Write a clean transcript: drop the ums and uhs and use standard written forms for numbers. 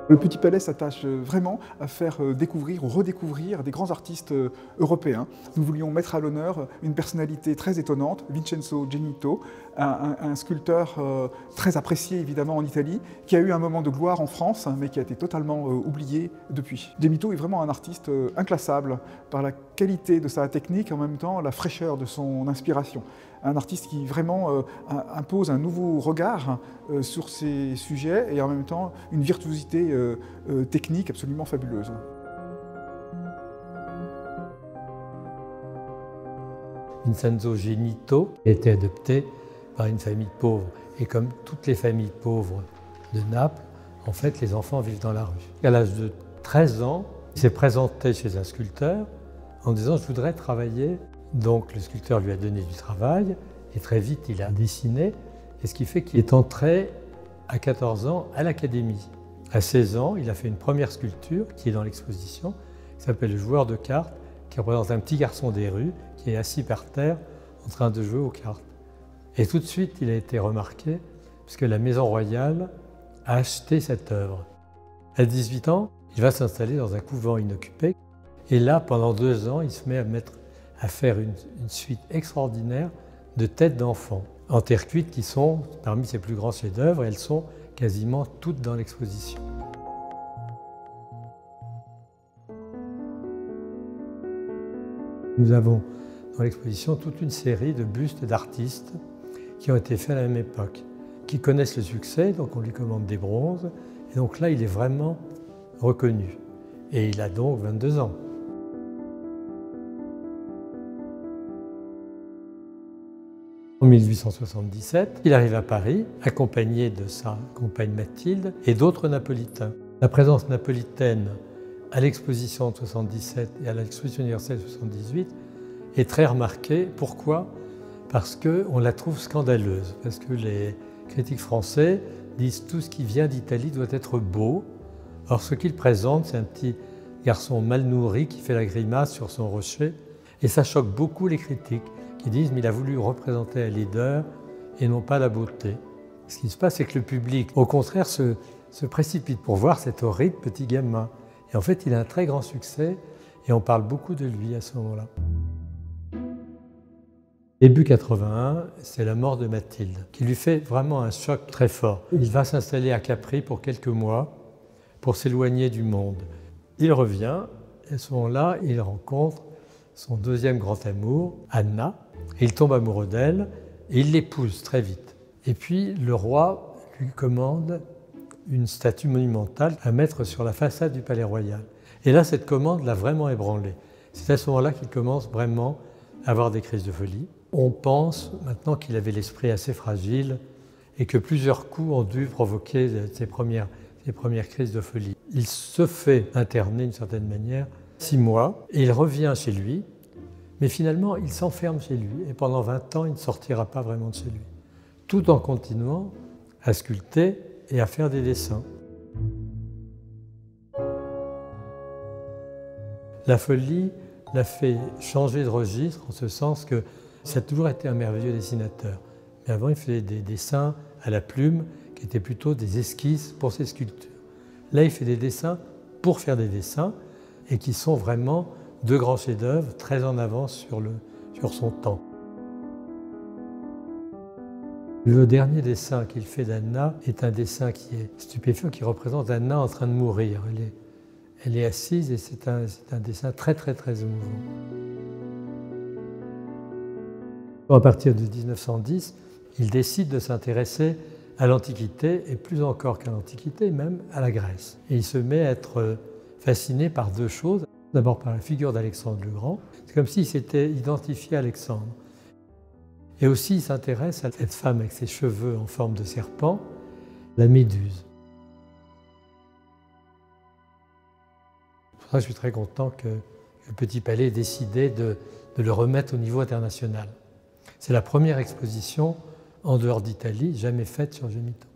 Le Petit Palais s'attache vraiment à faire découvrir ou redécouvrir des grands artistes européens. Nous voulions mettre à l'honneur une personnalité très étonnante, Vincenzo Genito, un sculpteur très apprécié évidemment en Italie, qui a eu un moment de gloire en France, mais qui a été totalement oublié depuis. Genito est vraiment un artiste inclassable par la qualité de sa technique et en même temps la fraîcheur de son inspiration. Un artiste qui vraiment impose un nouveau regard sur ces sujets et en même temps une virtuosité technique absolument fabuleuse. Vincenzo Genito a été adopté par une famille pauvre et comme toutes les familles pauvres de Naples, en fait les enfants vivent dans la rue. À l'âge de 13 ans, il s'est présenté chez un sculpteur en disant « je voudrais travailler ». Donc le sculpteur lui a donné du travail et très vite il a dessiné, et ce qui fait qu'il est entré à 14 ans à l'académie. À 16 ans, il a fait une première sculpture qui est dans l'exposition, qui s'appelle « Le joueur de cartes », qui représente un petit garçon des rues qui est assis par terre en train de jouer aux cartes. Et tout de suite, il a été remarqué puisque la Maison Royale a acheté cette œuvre. À 18 ans, il va s'installer dans un couvent inoccupé et là, pendant 2 ans, il se met à faire une suite extraordinaire de têtes d'enfants en terre cuite qui sont parmi ses plus grands chefs-d'œuvre et elles sont quasiment toutes dans l'exposition. Nous avons dans l'exposition toute une série de bustes d'artistes qui ont été faits à la même époque, qui connaissent le succès, donc on lui commande des bronzes, et donc là il est vraiment reconnu. Et il a donc 22 ans. En 1877, il arrive à Paris, accompagné de sa compagne Mathilde et d'autres napolitains. La présence napolitaine à l'exposition de 77 et à l'exposition universelle de 78 est très remarquée. Pourquoi? Parce qu'on la trouve scandaleuse, parce que les critiques français disent tout ce qui vient d'Italie doit être beau. Or ce qu'il présente, c'est un petit garçon mal nourri qui fait la grimace sur son rocher, et ça choque beaucoup les critiques qui disent mais il a voulu représenter un leader et non pas la beauté. Ce qui se passe, c'est que le public, au contraire, se précipite pour voir cet horrible petit gamin. Et en fait, il a un très grand succès et on parle beaucoup de lui à ce moment-là. Début 81, c'est la mort de Mathilde, qui lui fait vraiment un choc très fort. Il va s'installer à Capri pour quelques mois pour s'éloigner du monde. Il revient et à ce moment-là, il rencontre son deuxième grand amour, Anna, et il tombe amoureux d'elle et il l'épouse très vite. Et puis le roi lui commande une statue monumentale à mettre sur la façade du Palais Royal. Et là, cette commande l'a vraiment ébranlé. C'est à ce moment-là qu'il commence vraiment à avoir des crises de folie. On pense maintenant qu'il avait l'esprit assez fragile et que plusieurs coups ont dû provoquer ses premières crises de folie. Il se fait interner d'une certaine manière 6 mois et il revient chez lui, mais finalement il s'enferme chez lui et pendant 20 ans il ne sortira pas vraiment de chez lui, tout en continuant à sculpter et à faire des dessins. La folie l'a fait changer de registre en ce sens que ça a toujours été un merveilleux dessinateur. Mais avant, il faisait des dessins à la plume qui étaient plutôt des esquisses pour ses sculptures. Là, il fait des dessins pour faire des dessins et qui sont vraiment de grands chefs-d'œuvre très en avance sur son temps. Le dernier dessin qu'il fait d'Anna est un dessin qui est stupéfiant, qui représente Anna en train de mourir. Elle est assise et c'est un dessin très émouvant. À partir de 1910, il décide de s'intéresser à l'Antiquité et plus encore qu'à l'Antiquité, même à la Grèce. Et il se met à être fasciné par 2 choses. D'abord par la figure d'Alexandre le Grand. C'est comme s'il s'était identifié à Alexandre. Et aussi, il s'intéresse à cette femme avec ses cheveux en forme de serpent, la Méduse. C'est pour ça que je suis très content que le Petit Palais ait décidé de le remettre au niveau international. C'est la première exposition en dehors d'Italie jamais faite sur Genito.